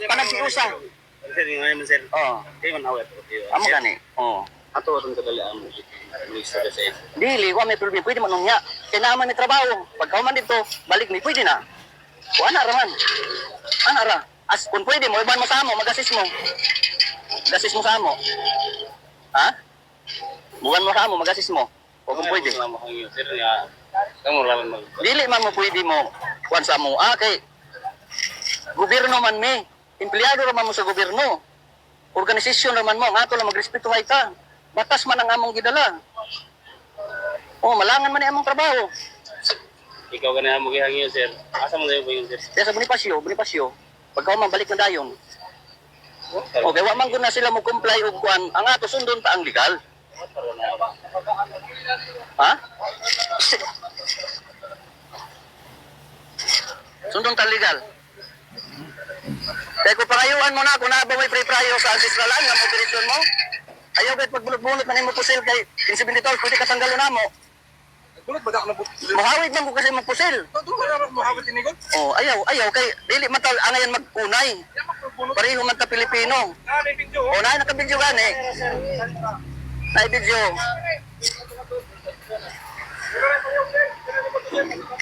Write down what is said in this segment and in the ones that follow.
panagsiusa. Sir, yung ngayon, sir. Oh, Di man awet ko. amo gani. Oh. Ato atong kadalian mo. Minister sa isa. Dili, wa may problema, pwede man unya. Kaya naman may trabaho. Pagka man dito, balik mi, pwede na. O ana raman. Ana ra. As kung pwede mo, iban mo sa amo, mag-assist mo. Mag-assist mo sa amo. Ha? Buwan mo sa amo, mag-assist mo. O kung pwede. Sir, nga. Kamu raman mag. Dili man mo pwede mo. Kuwan sa amo. Ah, kay gobyerno man mi. Empleyado raman mo sa gobyerno. Organisasyon raman mo. Ang ato lang magrespetuhay ka. Batas man ang among gidala. Oh, malangan man ni among trabaho. Ikaw ganyan mo gihangyo, sir. Asa mo dayo ba yun, sir? Kaya sa Bonifacio. Pagka man balik na dayon. O, kaya wa man gud na sila mo comply og kuan. Ang ato sundon ta ang legal. Ha? Sundon ta legal. Kaya kung pangayuan mo na, kung na ba may pre-prayo sa ancestralan, nga mo operasyon mo, ayaw kahit magbulot-bulot na mo pusil kay 15-20 taon, pwede katanggalon na mo. Bulot ba ako na Muhawid man ko kasi magpusil. doon ba mahawit tinigon? Oh, ayaw kay dili man ta angayan magkunay. Pareho man ta Pilipino. May video. O na nakabidyo gani. Na video.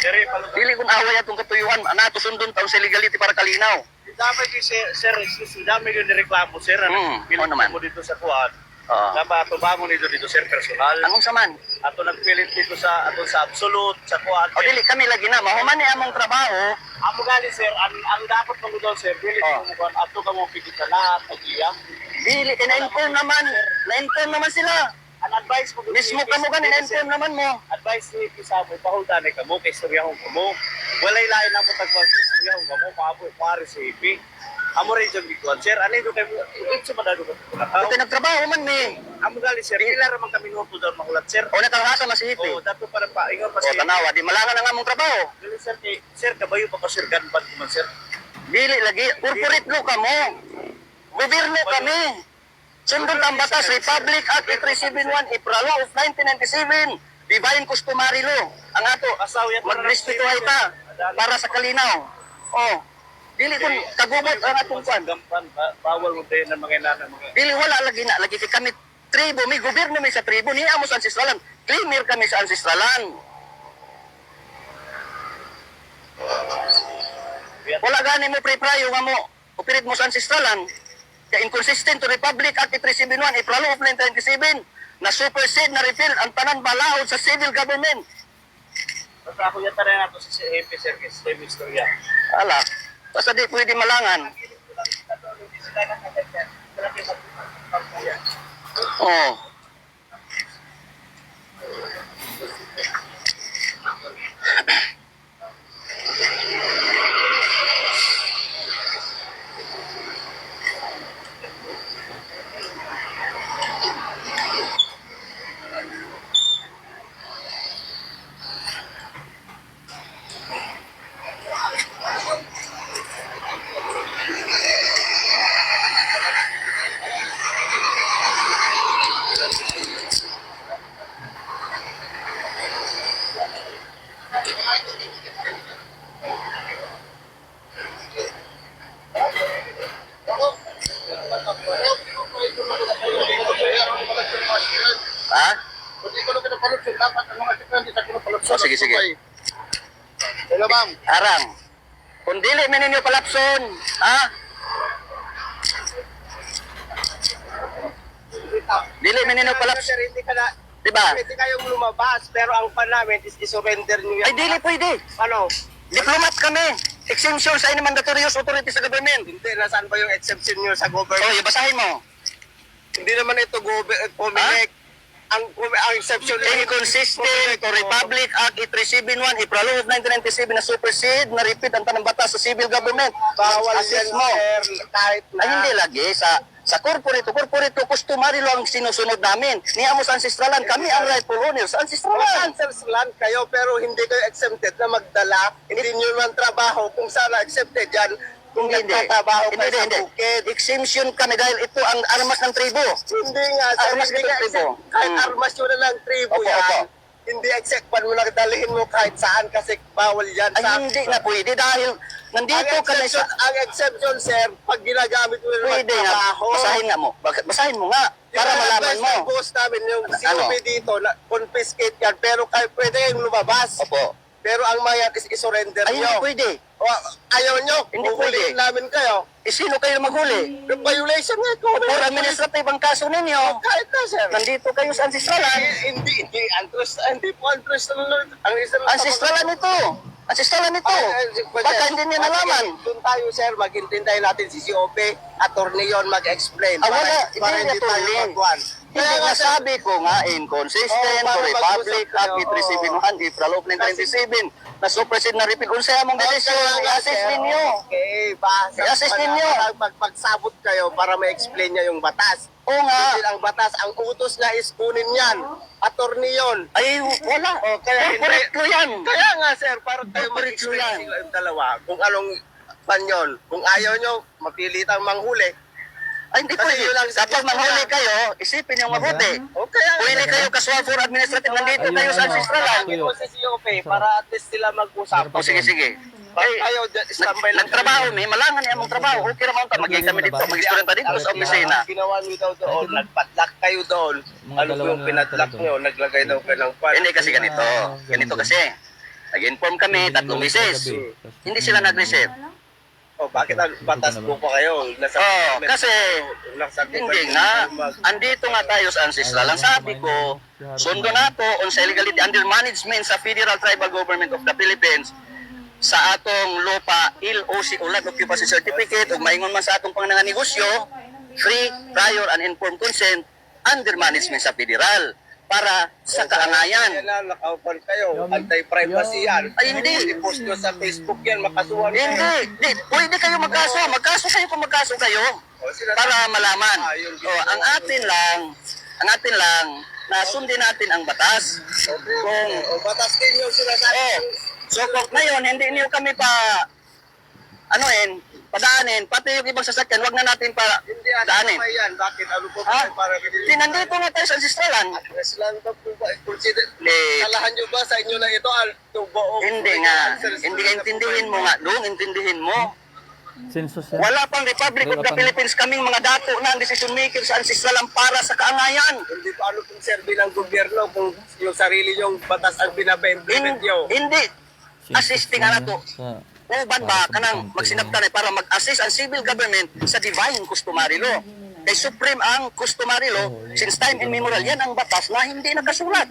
Sir, palo. Dili kun away atong katuyuan, ana to sundon taon sa legality para kalinaw. Dapat yung sir, dami yung nireklamo, sir. Oo naman. mo dito sa kuwan. Oh. Dapat ito ba mo dito sir, personal. Angong saman. Ato nagpilit dito sa absolute, sa kuwan. O dili kami lagi na mahuman ni among trabaho. Amo gali sir, ang dapat mo doon sir, pilit Oh. mo kuwan. Ato ka mo pigit sa lahat, pag-iya. Dili na-inform naman sila. Ang advice mo Mismo kamo gani na-inform naman mo. advice ni sa mo pahuldan ka mo kay istoryahon ko mo. Walay lain na mo tagpag istoryahon ka mo maaboy pare sa IP. Amo rin yung bigwan sir, ano yung kay ito madado ko. Ito nagtrabaho man mi. Amo gali sir, ila ra man kami no pudor makulat sir. O nakahasa masihiti. Oh, dato para pa ingon pa O tanawa di malangan ang among trabaho. Dili sir, sir kabayo pa sir ganban ko man sir. Dili lagi corporate law kamo. Gobyerno kami. Sundon ang batas Republic Act 371 April of 1997. Divine customary law. Ang ato magrespetuhay ta para sa kalinaw. Oh. Dili kun kagubot ang atong kwan. Gampan bawal mo tayo ng mga inana mga. Dili wala lagi kay kami tribo, may gobyerno may sa tribo niya mo sa ancestralan. Claimer kami sa ancestralan. Wala gani mo pre-prayo nga mo operate mo sa ancestralan. Kaya inconsistent to Republic Act 371 April of 1997 na supersede na repeal ang tanan balaod sa civil government. Basta ako yata rin nato sa CAP sir kay Steve Istorya. Ala, basta di pwede malangan. Oh. Ha? Oh, sige. Hello ma'am. Arang. Kung dili man ninyo palapson, ha? Dili man ninyo palapson, Sir, hindi ka na diba? Pwede kayong lumabas, pero ang pan namin is i-surrender niyo Ay, dili pwede. Ano? Diplomat kami. Exemption sa any mandatorious authority sa government. Hindi, nasaan ba yung exception niyo sa government? Oh, basahin mo. Hindi naman ito Comelec. Ang exception Inconsistent to Republic Act 371 April of 1997 na supersede na repeat ang tanang batas sa civil government. Bawal Assist yan, mo. sir, kahit na. Ay, hindi lagi. Sa corporate customary law ang sinusunod namin. Niya mo sa ancestralan, kami ang rightful owners sa ancestralan. Answers land kayo, pero hindi kayo exempted na magdala. Hindi nyo man trabaho kung sana accepted yan. Kung nagtatrabaho kayo sa bukid. Exemption kami dahil ito ang armas ng tribo. Hindi nga, sir, Armas hindi ng nga tribo. accept. Kahit armas yun na lang tribo Opo, yan. opo. Hindi accept. Pan mo lang dalhin mo kahit saan kasi bawal yan. Ay, hindi na pwede dahil Nandito ka na sa... Ang exception, sir, pag ginagamit mo yung Pwede nga, basahin nga mo. Basahin mo nga, para malaman mo. Yung boss namin, yung Ano? COP dito, confiscate yan, pero pwede kayong lumabas. Opo. Pero ang mayat is isurrender Ay, hindi nyo. pwede. O, ayaw nyo, Hindi huhulihin pwede. namin kayo. Sino kayo maghuli? Yung violation nga ito. For administrative ang kaso ninyo. Kahit na, sir. Nandito kayo sa ancestralan. Hindi po antrust ang Ancestralan ito. Ancestralan ito. Baka hindi niya nalaman. Doon tayo, sir, maghintay natin si COP, attorney yon mag-explain. Ah, wala. Para Hindi hindi niya tayo tuloy. magwan. Hindi Kaya nga, nga sir, sabi ko nga, inconsistent Oo, to para Republic mag-usap Act kayo, 371, April of 1997, na suppressed na repeal. Kung sa'yo mong desisyon, Kaya nga, i-assist sir, ninyo. Okay, basa. I-assist ninyo. Pagsabot kayo para ma-explain niya yung batas. Oo nga. Hindi ang batas, ang utos niya is kunin yan. Attorney yon. Ay, wala. kaya hindi- Correct ko yan. Kaya nga, sir, para tayo Corporately mag-explain yan. sila yung dalawa kung anong pan yun. Kung ayaw nyo, mapilitang manghuli. Ay, hindi Kasi pwede. yun lang sa Kapag gusto manghuli niya. kayo, isipin yung mabuti. O kaya nga, Pwede kayo kasuhan for administrative. Nandito kayo sa ancestralan. Tawagin mo sa COP para at least sila mag-usap. O sige, sige. Pag Ay, kayo, standby lang. nagtrabaho, may malangan niya mong trabaho. Okay naman ka, magiging kami dito, mag-student pa dito sa opisina. Ginawa nyo daw doon, nagpadlock kayo doon. Ano po yung pinadlock nyo? Naglagay daw kayo ng pan. Hindi kasi ganito. Ganito kasi. Nag-inform kami, 3 meses. Hindi sila nag-receive. O, bakit ang batas po pa kayo? Kasi hindi nga. Andito nga tayo sa ancestral. Ang sabi ko, sundo na to on sa illegality under management sa Federal Tribal Government of the Philippines sa atong lupa, LOC, Land Occupancy Certificate, ug maingon man sa atong panganang negosyo, free, prior, and informed consent under management sa federal para sa kaangayan. Yan na, nakaupan kayo. Anti-privacy yan. Ay, hindi. I-post nyo sa Facebook yan, makasuhan kayo. Hindi. Pwede kayo magkaso. Magkaso kayo kung magkaso kayo O, sila- para malaman. Yung Ang atin lang, na sundin natin ang batas. Kung, O, batas din yung sinasabi. so kung ngayon, hindi niyo kami padaanin, pati yung ibang sasakyan, wag na natin Hindi yan, daanin. ano yan? Bakit? Ano po Ha? ba para Hindi, nandito nga tayo sa ancestralan. Yes lang ba po ba? Consider, Hindi. kalahan nyo ba sa inyo na ito? Hindi nga. Hindi ka intindihin mo nga. Doon, intindihin mo. Census yan. Wala pang Republic of the Philippines kaming mga dato na ang decision maker sa ancestralan para sa kaangayan. Hindi pa ano pong serbi ng gobyerno kung yung sarili yung batas ang pinapa-implement nyo. Hindi. Assisting na to. Sa Uban ba kanang magsinabtan para mag-assist ang civil government sa divine customary law. Kay supreme ang customary law since time immemorial. Yan ang batas na hindi nakasulat.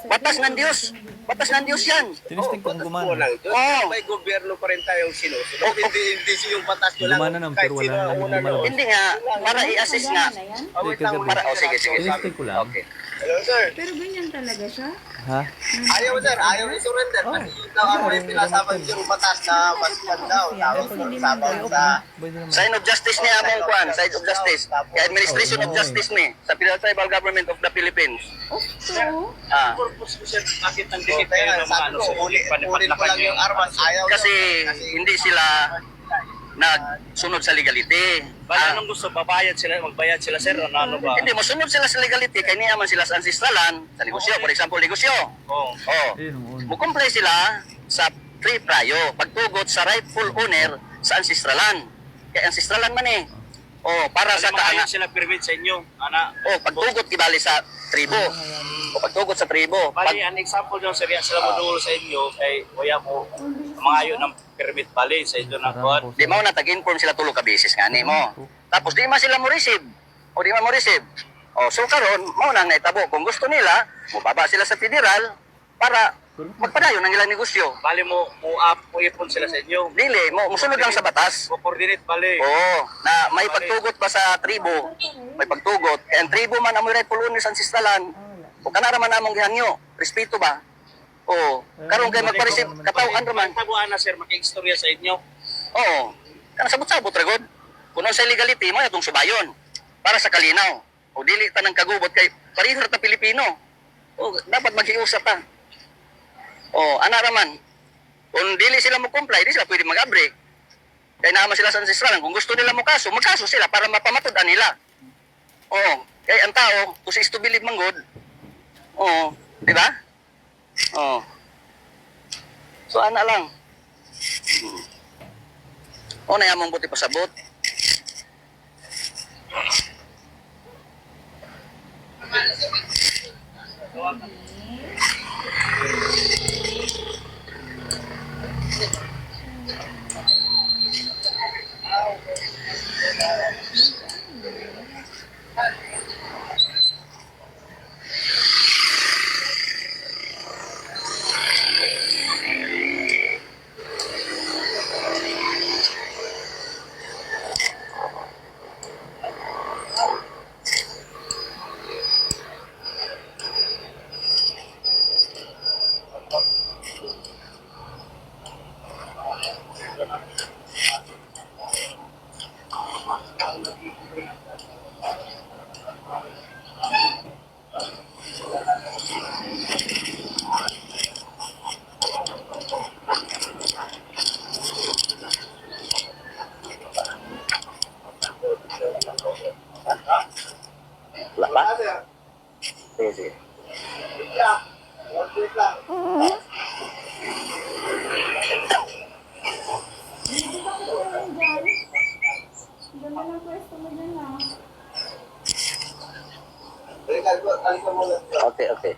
Batas ng Diyos. Batas ng Diyos yan. tinisting kong Batas po gumana. ng Diyos. Oo. May gobyerno pa rin tayong sinusunod. Hindi yung batas nyo lang. Gumana naman, Kahit pero wala sino ang naman una nyo. lumalabas. Hindi nga, para i-assist nga. Oh, wait lang, Kagabi. Sige, sige. Tinisting ko lang. Okay. Hello, sir. Pero ganyan talaga siya? Ha? Ayaw, sir. Ayaw i-surrender. Kasi yun daw ang may pinasaban yung batas na masyan daw. Tapos sabaw sa... Pwede naman. Sign of justice niya among kwan, side of justice. Kay administration of justice ni sa Federal Tribal Government of the Philippines. So, Ah. Purpose ko siya, bakit ang So, dikit kayo kaya ng mga sabi ano, ko, sa ulit ko panipatlakan lang niyo? yung armas. Ayaw Kasi nyo. hindi sila nagsunod sa legality. Bala nung gusto, babayad sila, magbayad sila, sir, ano ba? Hindi, masunod sila sa legality, kaya niyaman sila sa ancestralan, sa negosyo, for example, negosyo. Oo. Oh, Ayun ang una. mukumplay sila sa free prayo, pagtugot sa rightful owner sa ancestralan. Kaya ancestralan man eh. Oh, para sa Sa mga kaanga. sila permit sa inyo, ana. Oh, pagtugot kibali sa tribo. O pagtugot sa tribo. Bali, an example doon, sir, yan sila modul sa inyo, kay kuya mo, mga yun ng permit bali sa inyo na kuwan. Di mo na tag-inform sila tulo ka beses nga ni mo. Tapos di man sila mo receive. O di man mo receive. O so karon mao nang naitabo kung gusto nila, mubaba sila sa federal para magpadayon ang ilang negosyo. Bali mo, up, ipon sila sa inyo. Dili mo musunod lang sa batas. Coordinate bali. Oo, na may pagtugot ba sa tribo? May pagtugot. Kaya ang tribo man ang may rightful owner sa ancestralan. O kanara man namong gihangyo, respeto ba? Oo, karon kay magpa-receive katawan ra man. Tabuan na, sir, makiistorya sa inyo. Oo. Kana sabot-sabot ra gud. Kuno sa legality mo atong subayon para sa kalinaw. O dili ta nang kagubot kay pareho ra ta Pilipino. O dapat maghiusap ta. O ana ra man. Kung dili sila mo comply, di sila pwede mag-abre. Kaya naman sila sa ancestralan. Kung gusto nila mo kaso, magkaso sila para mapamatud-an nila. Oo. Kaya ang tao, kung is to believe manggod, oo. Di ba? Oo. So ana lang. O na yamang buti pasabot. Wala pa? Sige, sige. Ganda ng pwesto mo dyan ah. Okay, okay.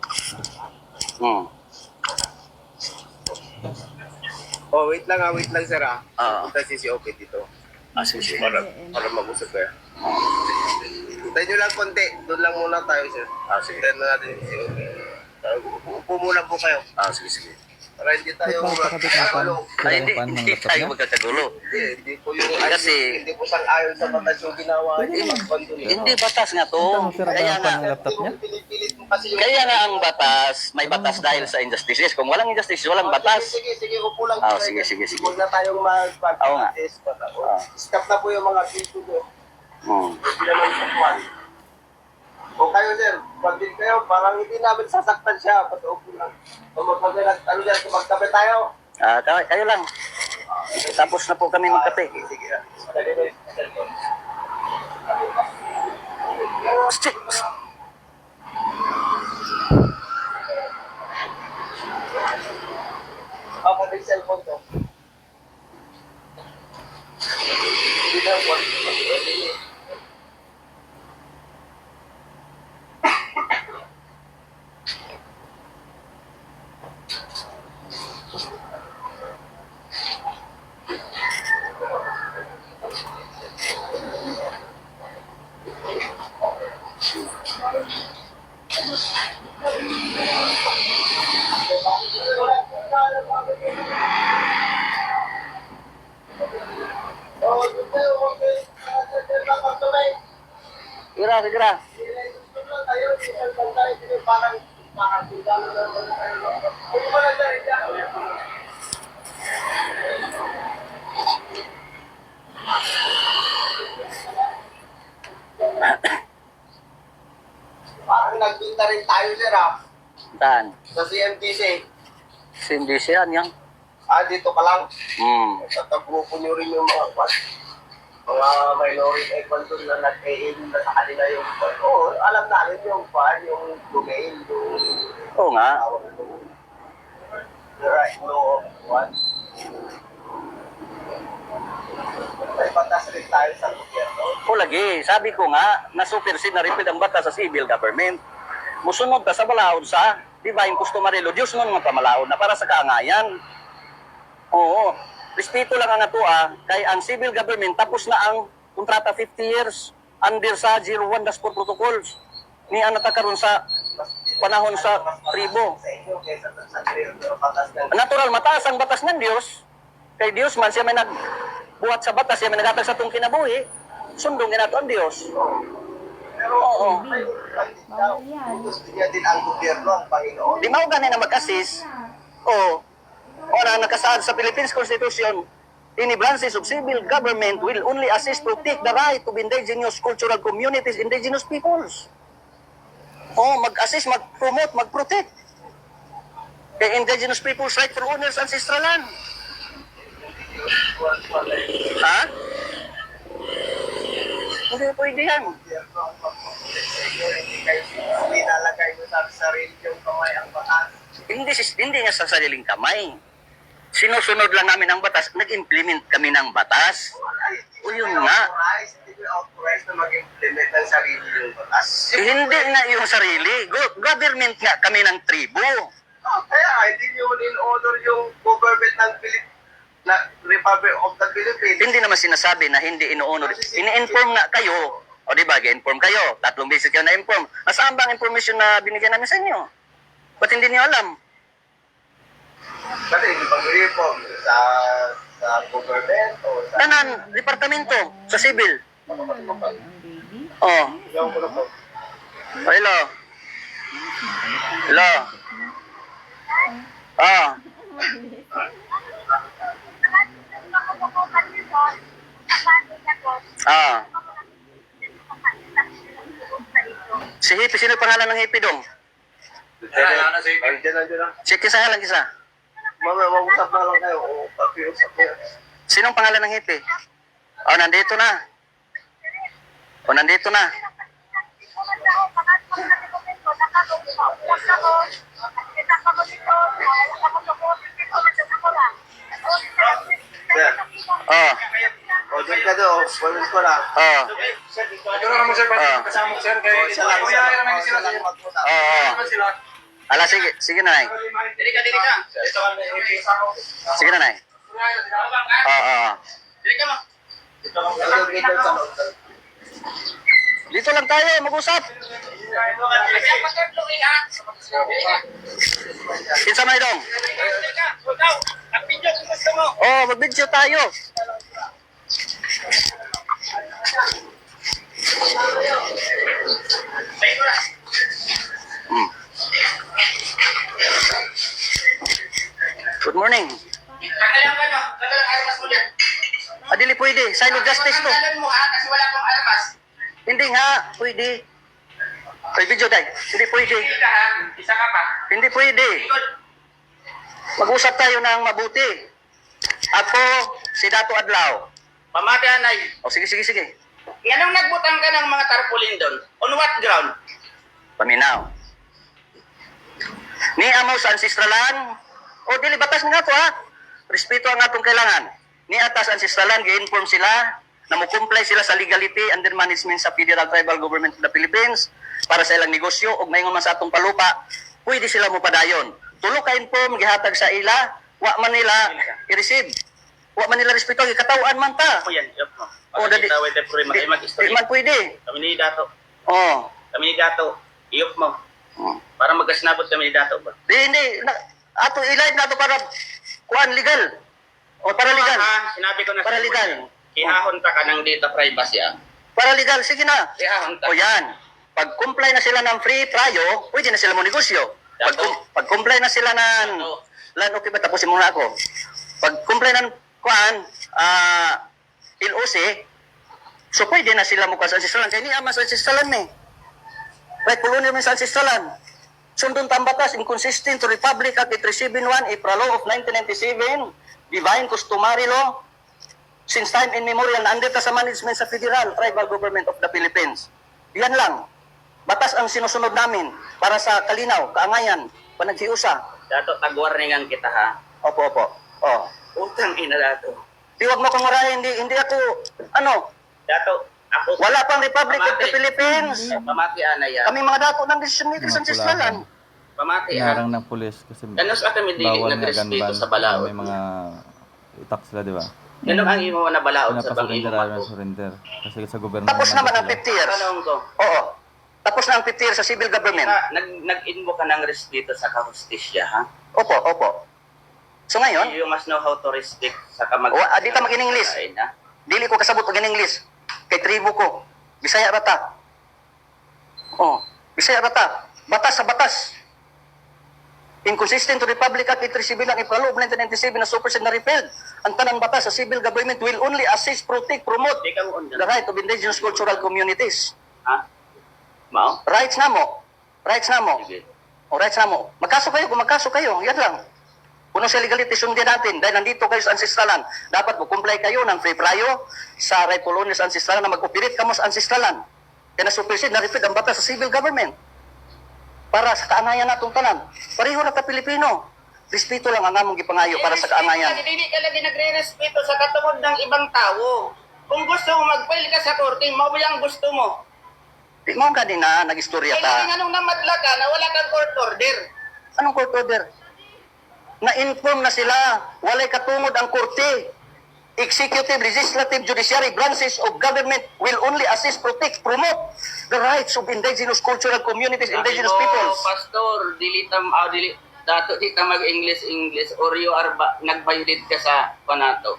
Oh, wait lang sir ah. Ah. Si okay dito. Sige, sige. Para mag-usap kayo. Tayo nyo lang konti. Doon lang muna tayo sir. Sige. Tayo na natin si okay. Upo muna po kayo. Sige, sige. Para hindi tayo Magpapakabit na pan. Ay, hindi, Pan ng hindi laptop tayo niya. magkakagulo. Hindi po yung Kasi- hindi po sang ayon sa batas yung ginawa niyo mag-bando niyo. Hindi batas nga to. Ito, sir, Kaya ang nga, pan ng laptop niya. Pinipilit mo kasi yung... kaya nga ang batas, may batas dahil sa injustices. Kung walang injustice, walang batas. Sige, upo lang. Sige, sige, sige. Huwag na tayong Oo nga. mag-practice. Stop na po yung mga people doon. Hindi naman sakwan. O kayo sir, pag din kayo, parang hindi namin sasaktan siya. Pati upo lang. O magpagalag, ano dyan, magkape tayo. Kayo lang. Tapos na po kami magkape. Sige. Shit! Ako may cellphone to. Hindi na po. Sigura. Parang nagbinta rin tayo sir ah. Saan? Sa CMTC. Hindi siya yan. Dito ka lang. Tatagrupo nyo rin yung mga minority doon na nag-aim na sa kanila yung Oo, alam namin yung yung domain, yung Oo nga. the right law of what. May batas rin tayo sa gobyerno. O lagi, sabi ko nga, na-supersede na repeat ang batas sa civil government. Musunod ka sa balaod sa divine customary law. Diyos nun nga pamalaod na para sa kaangayan. Oo. Respeto lang ang ato kay ang civil government tapos na ang kontrata 50 years under sa 01 Dashboard Protocols. Ni anata karon sa panahon sa tribo. Sa inyo, kaysa sa batas ng Natural, mataas ang batas ng Diyos. Kay Diyos man siya may nagbuhat sa batas, siya may naghatag sa itong kinabuhi. Sundong nato ang Diyos. Pero Oo. may Bawal yan. gusto niya din ang gobyerno, ang Panginoon. Di mao gani na mag-assist. O na nakasaad sa Philippines Constitution, any branches of civil government will only assist to take the right of indigenous cultural communities, indigenous peoples. Mag-assist, mag-promote, mag-protect. Kay indigenous peoples right for owners ancestral land. Ha? Hindi pwede yan. Hindi kayo nilalagay mo sa sarili yung kamay ang batas. Hindi nga sa sariling kamay. sinusunod lang namin ang batas, nag-implement kami ng batas. O yun nga. Hindi ko authorized na mag-implement ng sarili yung batas. Hindi nga yung sarili. Government nga kami ng tribo. Kaya hindi nyo in-honor yung government ng na Republic of the Philippines. Hindi naman sinasabi na hindi ino-honor. Ini-inform nga kayo. O di ba, inform kayo. 3 beses kayo na-inform. Nasaan ba ang information na binigyan namin sa inyo? Ba't hindi niyo alam? Kasi hindi pag-reform sa government o sa... Tanan, departamento, sa civil. Ang baby. Oh, Yung ko na po. hello. Hello. Ah, ah. Si Hippie, sino yung pangalan ng Hippie dong? Nandiyan na. Sige, isa lang isa. Mamaya, mag-usap na lang kayo. O, pakiusap kayo. Sinong pangalan ng Hippie? Oh, nandito na. Oh, nandito na. Yeah. Oh, O, dyan ka doon. Pwede ko na. oh. Isa lang mag-usap. Oo. Ala, sige, sige na, Nay. Dili ka. Sige na, Nay. Oo. Dito lang tayo, mag-usap. Kinsa may dong? Oh, mag-video tayo. Good morning. Adili pwede, sign of justice to. Hindi nga, pwede. Ay, video tayo. Hindi pwede. Hindi pwede. Mag-usap tayo ng mabuti. Ako, si Dato Adlaw. Pamati anay. O, sige. Nganong nagbutang ka ng mga tarpaulin doon? On what ground? Paminaw. Ni amo sa ancestralan. O, dili batas nga to, ha? Respeto ang atong kailangan. Ni atas ancestralan, gi-inform sila na mo-comply sila sa legality under management sa Federal Tribal Government of the Philippines para sa ilang negosyo o mayngon man sa atong palupa, pwede sila mo padayon. Tulo ka inform, gihatag sa ila, wa man nila i-receive. Wa man nila respeto, gikatawan man ta. Ako yan, yop mo. O, dadi, Makakita, wait, puri, di mag-history. man pwede. Kami ni Dato. Oh. Iyop mo. Oh. Para magkasinabot kami ni Dato ba? Hindi. Ato i-live na to para kuan legal. O para legal. Sinabi ko na Para sa legal. Ihahon ka ng data privacy Para legal. Sige na. Ihahon ka. O yan. Pag comply na sila ng free trial, pwede na sila mo negosyo. Pag comply na sila ng... Lan, okay ba? Tapusin muna ako. Pag comply ng kuan, LOC, so pwede na sila mo sa ancestralan. Kaya ni ama sa ancestralan eh. Right, pulunin mo sa ancestralan. Sundon tambatas, inconsistent to Republic Act 371, April Law of 1997, Divine Customary Law, since time immemorial, under sa management sa Federal Tribal Government of the Philippines. Yan lang. Batas ang sinusunod namin para sa kalinaw, kaangayan, panaghiusa. Dato, tag-warningan kita ha. Opo. Oh. Utang ina Dato. Di wag mo kong marahin, hindi ako, Dato, ako... wala pang Republic of the Philippines. Pamati anay Kami mga dato ng decision makers ang sistralan. Pamati Inarang ng pulis kasi Ano sa kami dinig bawal na nagrespeto ganban. sa balaod? May mga itak sila, di ba? Ganun ang imo na balaod sa bang imo Pinapasurrender ayaw mato. surrender. Kasi sa gobyerno. Tapos naman ang 50 years. Tanong ko, Oo. Tapos na ang 50 years sa civil government. nag-invo ka ng respeto sa kahustisya ha? Opo. So ngayon, You must know how to respect sa kamag... di ka mag-in-English. Ha? Dili ko kasabot pag in-English. Kay tribo ko. Bisaya rata. Oh, Bisaya rata. Batas sa batas. Inconsistent to Republic Act 371 April of 1997 na supersede na repealed. Ang tanang batas sa civil government will only assist, protect, promote Di ka mo the right of indigenous cultural communities. Ha? Mao? Rights na mo. Sige. O rights na mo. Magkaso kayo, kung magkaso kayo. Yan lang. Kung sa legality, sundin natin. Dahil nandito kayo sa ancestralan. Dapat mag-comply kayo ng free prayo sa rightful owners sa ancestralan na mag-operate ka mo sa ancestralan. Kaya na-supersede, na-repeat ang batas sa civil government. Para sa kaanayan natong tanan. Pareho na ka Pilipino. Respeto lang ang among gipangayo para sa kaangayan. Dili ka lagi nagre-respeto sa katungod ng ibang tao. Kung gusto mo mag-file ka sa korte, mao ang gusto mo. Di mo kanina nag-istorya Kaya ta. anong namadla ka na wala kang court order. Anong court order? Na-inform na sila, walay katungod ang korte. Executive, legislative, judiciary branches of government will only assist, protect, promote the rights of indigenous cultural communities, indigenous peoples. Pastor, dili dato di ka mag-English or you are nag-violate ka sa panato.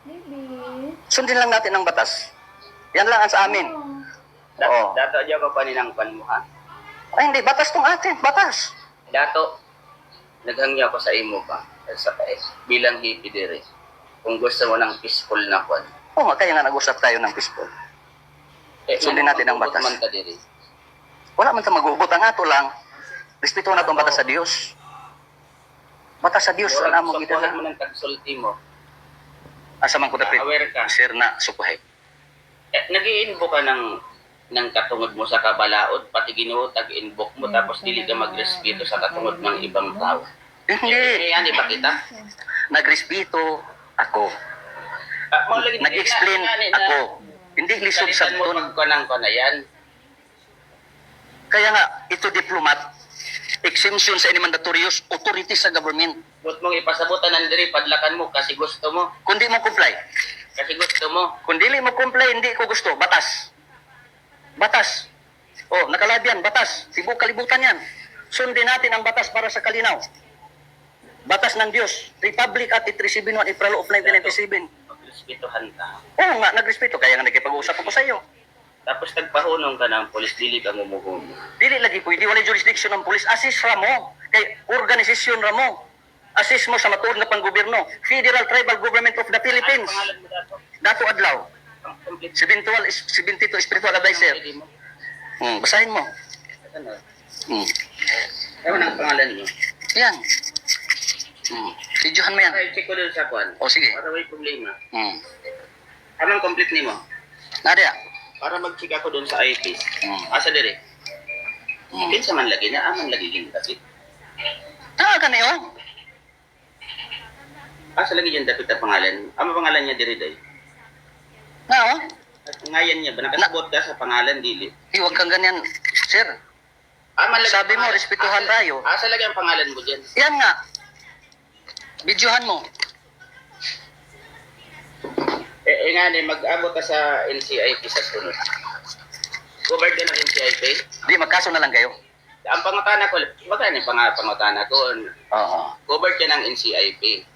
Maybe. Sundin lang natin ang batas. Yan lang ang sa amin. Oo. Dato diya ka pa nilang mo ha. Ay hindi, batas tong atin, batas. Dato, naghangya ko sa imo pa sa bilang hippie dire. Kung gusto mo ng peaceful na kwan. Oo nga, kaya nga nag-usap tayo ng peaceful. Sundin natin ang batas. Man ka dire. Wala man ta mag-ubot. Ang ato lang, respeto na itong batas sa Diyos. Batas sa Diyos, ang among Sukuhan gitala. mo ng tagsulti mo. Asa man ko dapit, Aware ka. sir na sukuhay. Nag-i-invoke ka ng katungod mo sa kabalaod, pati Ginoo tag-invoke mo, tapos dili ka magrespeto sa katungod ng ibang tao. Hindi, Yan, di ba kita? nagrespeto ako. Nag-explain ako. Hindi lisod sa mo ton. pagkanang ko na yan. Kaya nga, ito diplomat, exemption sa any mandatorious authority sa government. But mong ipasabutan ng diri, padlakan mo kasi gusto mo. Kundi mo comply. Kasi gusto mo. Kung dili mo comply, hindi ko gusto. Batas. Batas. Oh, nakalab yan. Batas. Tibo kalibutan yan. Sundin natin ang batas para sa kalinaw. Batas ng Diyos. Republic Act 371, April of 1997. Magrespetuhan ka. Oo nga, nagrespeto. Kaya nga nagkipag-uusap ako sa iyo. Tapos nagpahunong ka ng polis, dili ka mumuhong. Dili lagi pwede. Wala jurisdiction ng pulis. Assist ra mo. Kay organisasyon ra mo. Assist mo sa matuod na panggobyerno. Federal Tribal Government of the Ano Philippines. pangalan mo dato? Dato Adlaw. Ang complete 72 Spiritual Advisor. ID mo. Basahin mo. Ano? Hmm. Ano ang pangalan niyo? Yan. Videohan mo yan. Ay, check ko doon sa kwan. O sige. Para may problema. Hmm. Anong complete nimo? Nadia. Para mag-check ako doon sa IP. Asa dire? Hmm. Kinsa man lagi na, aman lagi yung dapit. Gani oh. Asa lagi yung dapit na pangalan? Ano pangalan niya dire day? Na oh. At ngayon niya, ba nakasabot ka sa pangalan dili? Huwag kang ganyan, sir. Aman lagi Sabi ang mo, pangalan. respetuhan tayo. Asa lagi ang pangalan mo dyan? Yan nga. Videohan mo. Nga mag-abot ka sa NCIP sa sunod. Covered ka ng NCIP? Di, magkaso na lang kayo. Ang pangutana ko, magkano yung pangutana ko? Oo. Covered ka ng NCIP.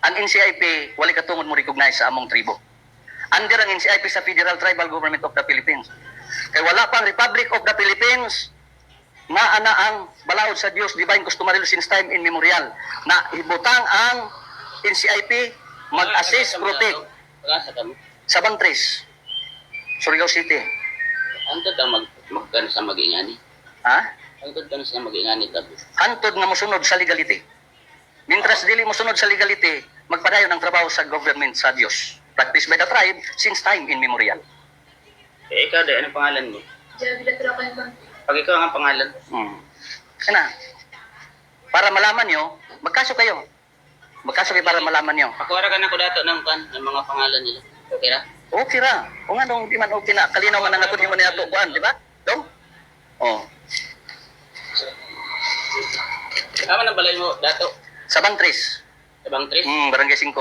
Ang NCIP, wali katungod mo recognize sa among tribo. Under ang NCIP sa Federal Tribal Government of the Philippines. Kaya wala pang Republic of the Philippines na ana ang balaod sa Diyos, divine customary law since time immemorial, na ibutang ang NCIP mag-assist, protect Pagkasa kami. sa Bantris, Surigao City. Antod ang magkano sa mag-ingani. Ha? Antod ka na sa mag-ingani tabi. Hantod na musunod sa legality. Mintras dili musunod sa legality, magpadayon ang trabaho sa government sa Diyos. Practice by the tribe since time immemorial. Ikaw de, anong pangalan mo? Pag ikaw ang pangalan, Ano? Para malaman nyo, magkaso kayo. Magkaso kayo para malaman nyo. pakuwara ka na ko dato ng mga pangalan nila. Okay ra? Okay ra. O nga nung di man okay na. Kalinaw man ang ako di mo niya tukuan, di ba? Dong? Oh. Tama na balay mo dato. Sa Bantris. Sa Bangtris? Barangay 5.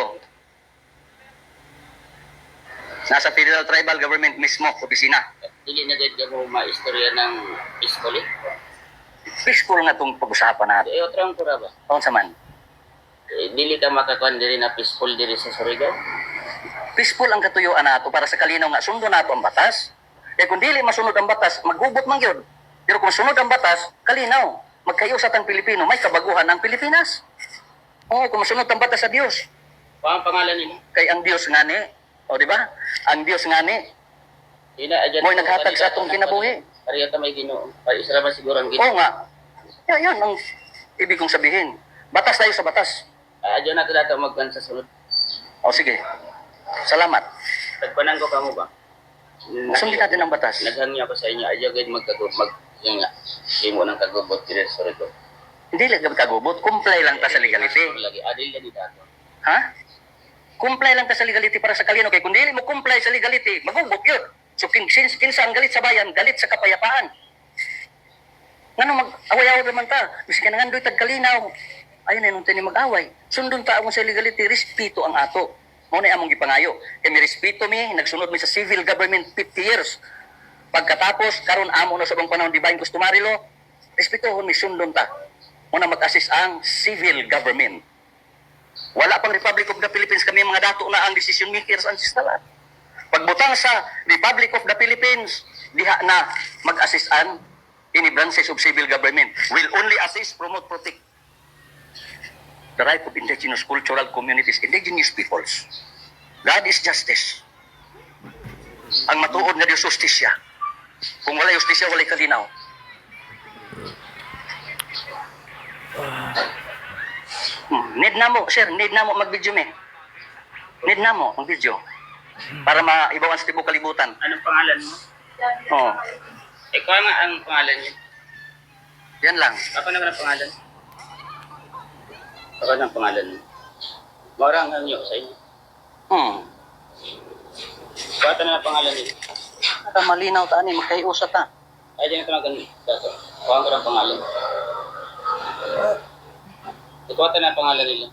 Nasa Federal Tribal Government mismo, opisina. Dili na gad ka mo maistorya ng iskoli. Peaceful nga itong pag-usapan natin. Otro ang pura ba? Taon sa man. Dili ka makakuan diri na peaceful diri sa Surigao. Peaceful ang katuyuan nato para sa kalinaw nga sundo nato ang batas. Eh kung dili masunod ang batas, maghubot man gyud. Pero kung sunod ang batas, kalinaw. Magkayusat ang Pilipino, may kabaguhan ang Pilipinas. Oo, kung masunod ang batas sa Diyos. Ang pangalan nila? Kay ang Diyos nga ni, o di ba? Ang Diyos nga ni, mo'y naghatag sa atong kinabuhi. Pariya ka may Ginoo. Para isa ba siguro ang Ginoo? Oo nga. Yan ang ibig kong sabihin. Batas tayo sa batas. Adyo na ito dato magkan sa sunod. O sige. Salamat. Nagpanangko ka mo ba? Sundin natin ang batas. Naghangya ko sa inyo. Adyo gayud magkagub. Yan nga. Imo ng kagubot diri sa Surigao. Hindi lang kami kagubot, comply lang ta sa legality. Lagi, adil yan dato. Ha? Comply lang ta sa legality para sa kalino. Kaya kung dili mo comply sa legality, magubot yun. So, since kinsa ang galit sa bayan, galit sa kapayapaan. Ngano mag-away-away naman ta? Bisa ka nangandoy tag kalinaw. Ayun na nung tayo mag-away. Sundon ta among sa legality, respeto ang ato. Mao na among gipangayo. Kaya may respeto mi, nagsunod mi sa civil government 50 years. Pagkatapos, karon amo na sa bang panahon divine customary law, respetuhon mi sundon ta. Muna mag-assist ang civil government. Wala pang Republic of the Philippines, kami mga dato na ang decision makers ancestralan. Pagbutang sa Republic of the Philippines, diha na mag-assist ang any branches of civil government. Will only assist, promote, protect the right of indigenous cultural communities, indigenous peoples. God is justice. Ang matuod na Diyos, justisya. Kung wala justisya, wala kalinaw. Need na mo, sir, need na mo mag-video me. Need na mo mag-video. Para maibawan sa tibok kalibutan. Anong pangalan mo? Oh, Ikaw nga ang pangalan niyo. yan lang. Ako naman ang pangalan. Ako ang pangalan mo. Marang niyo sa inyo. Bata na ang pangalan niyo. Para malinaw ta ani magkaiusa ta. Ay, di na tumagan dato. Kuha ko ang pangalan. Ikaw na ang pangalan nila.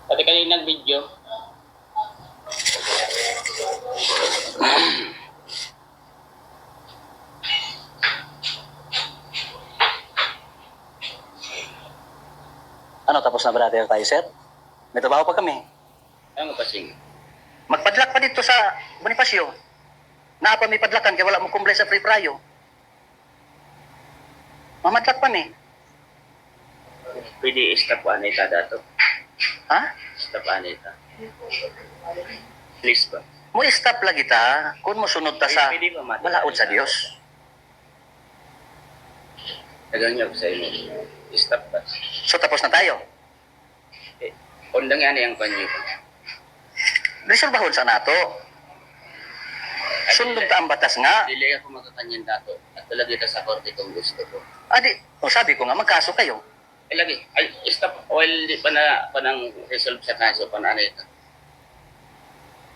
Pati kayo nag-video. Ano tapos na brother tayo, sir? May trabaho pa kami. Ano kasing? Magpadlak pa dito sa Bonifacio. Naapa may padlakan kaya wala mo kumplay sa free prayo. Mamadlak pa ni. Pwede stop anita dato. Ha? Stop anita. Please ba? Mo stop lagi ta kung mo sunod ta sa Pwede ba mati? balaod sa Dios. Naganyo ko sa inyo. Stop ba? So tapos na tayo. Undang yan yung panyo. Resolbahon sa nato. Sundog ta ang batas nga. Dili ako magkakanyan dato. At talaga ito sa korte kung gusto ko. Adi, o sabi ko nga magkaso kayo. Eh lagi, ay stop. Well, di pa na nang resolve sa kaso pa na ito.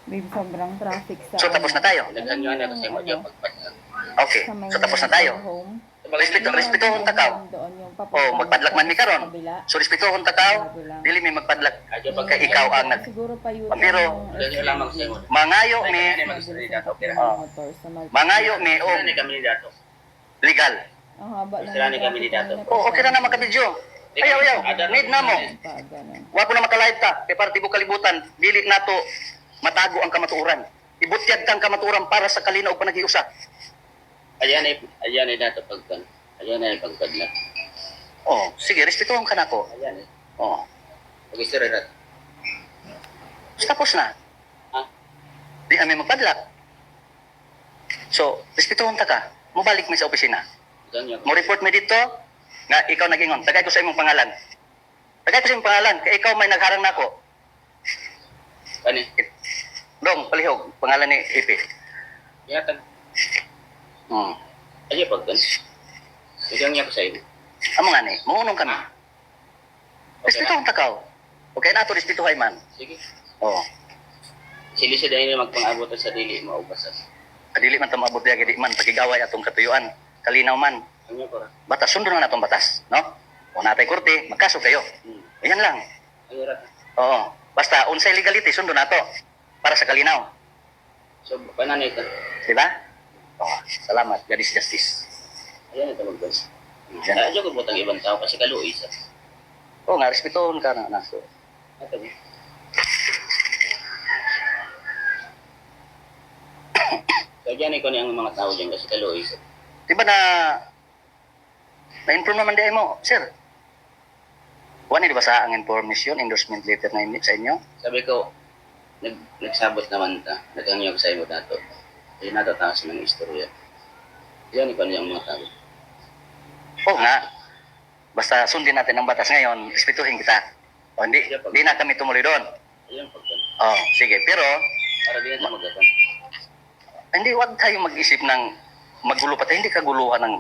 May sobrang traffic sa... So tapos na tayo. Naganyo na kasi mo yung pagpagpag. Okay. So tapos na tayo. Respetuhon ta kaw. Oh, magpadlak man mi karon. So respetuhon ta kaw. Dili mi magpadlak. Kay ikaw ang nag Siguro pa yun. Pero, Ganyo lamang sa imo. mangayo mi, mangayo mi o Sila ni kami ni dato. legal. Ang haba lang. Sila ni kami ni dato. Oh, okay na na makabidyo. Ayaw, ayaw. Need na mo. Wa po na makalive ta. Kay para tibo kalibutan, dili nato matago ang kamatuoran. Ibutyag kang kamatuoran para sa kalinaw pa nag-iusa. Ayan ay dato pagpan. Ayan ay pagpadlak. Oh, sige, respetuhon ka na ko. Ayan eh. Oh, Pag-isira rat. tapos na. Ha? Di kami magpadlak. So, respetuhon ta ka. Mubalik mi sa opisina. Ganyo. Mo report mi dito nga ikaw nagingon. Tagay ko sa imong pangalan. Tagay ko sa imong pangalan kay ikaw may nagharang nako. Kani. Dong, palihog, pangalan ni Ipi. Yatag. Hmm. Ayan pagpan. Bigyan niya ko sa iyo. Amo nga ni, muunong kami. Okay na. Respetuhon ta ka. Okay na to respetuhay man. Sige. Oh, Sili siya dahil magpang-abutan sa dili maubasan. kadili man ta maabot diya gidi man pagigaway atong katuyuan. Kalinaw man. Ano ko ra? Batas sundon na natong batas, no? O natay korte, magkaso kayo. Ayan lang. Ano ra? Oo. Basta unsay legality sundon nato para sa kalinaw, So, pananay ka. di ba? Oh, salamat. God is justice. Ayan ito magbans. Yan. Ayaw ko butang ibang tao kasi kaluoy sa. Oo nga, respetuhon ka na. So, Ito mo. So, dyan ko ang mga tao dyan kasi kaluoy sa. di ba na-inform naman di mo, sir? Wani di ba sa ang information, endorsement letter na sa inyo? Sabi ko, nagsabot naman ta. Nagangyo ko sa iyo dato. Hindi natataas ng istorya. Yan ko ang mga tao. Oo nga. Basta sundin natin ang batas ngayon, respetuhin kita. O hindi, di na kami tumuloy doon. Ayan pagkan. Oh, sige. Pero, Para di na magatan. Hindi, wag tayong mag-isip ng magulo pa tayo. Hindi kaguluhan ng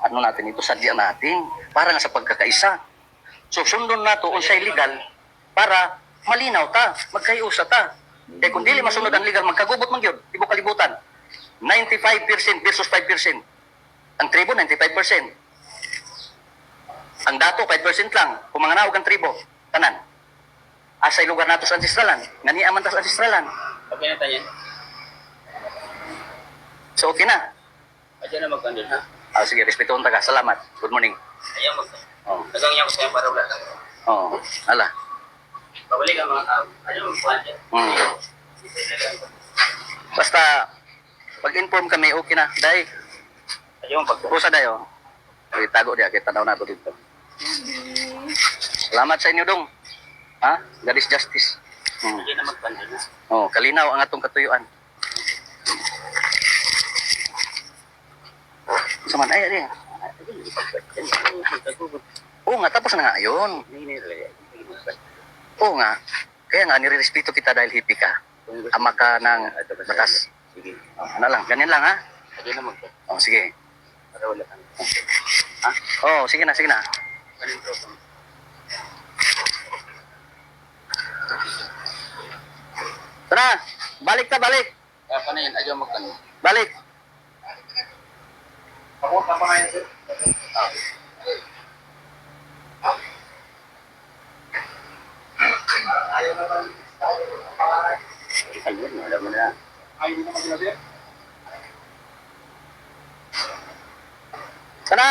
ano natin ito, sadya natin. Para nga sa pagkakaisa. So, sundon na to unsay legal para malinaw ta, magkayusa ta. Kaya kung dili masunod ang legal, magkagubot man yun. Ibo kalibutan. 95% versus 5%. Ang tribo, 95%. Ang dato, 5% lang. Kung mga naog ang tribo, tanan. Asay lugar nato sa ancestralan. Ngani aman ta sa ancestralan. Okay na tayo yan. So, okay na. Adyan na magkandun ha. Sige, respetuhon ta ka. Salamat. Good morning. Ayaw magkandun. Oh. Nagangyan ko sa'yo para wala lang. Oh. Ala. Pabalik ang mga tao. Ayaw magkandun. Basta, pag-inform kami, okay na. Dahil, Ayaw magkandun. pusa dayo. Tago diya, kita daw nato dito. Salamat sa inyo dong. Ha? God is justice. Adyan na magkandun ha. Oh, kalinaw ang atong katuyuan. Saman, ay. Oo nga, tapos na nga yun. Oo nga. Kaya nga, nirerespeto kita dahil hippie ka. Ama ka ng batas. Sige. Ano lang, ganyan lang ha? Adyan na magkandun. Oh, sige. Para wala lang. Ha? Oh, sige na, sige na. Ganun to. Tara, balik ka, balik. Kaya na yan. Ayaw magkandun. Balik. Ako, tama nga yun, sir. Ayaw naman. Ayun, alam mo na. Ayaw naman sinabi. Tara.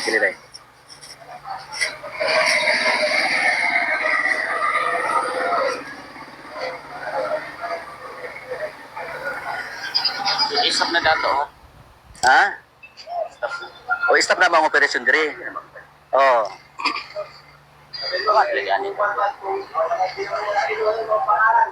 Sige, deh. Isap na dato ha. Ha? Stop na. O, stop na ba ang operasyon diri? Oh. Laganin. Kung hindi mo na pangalan,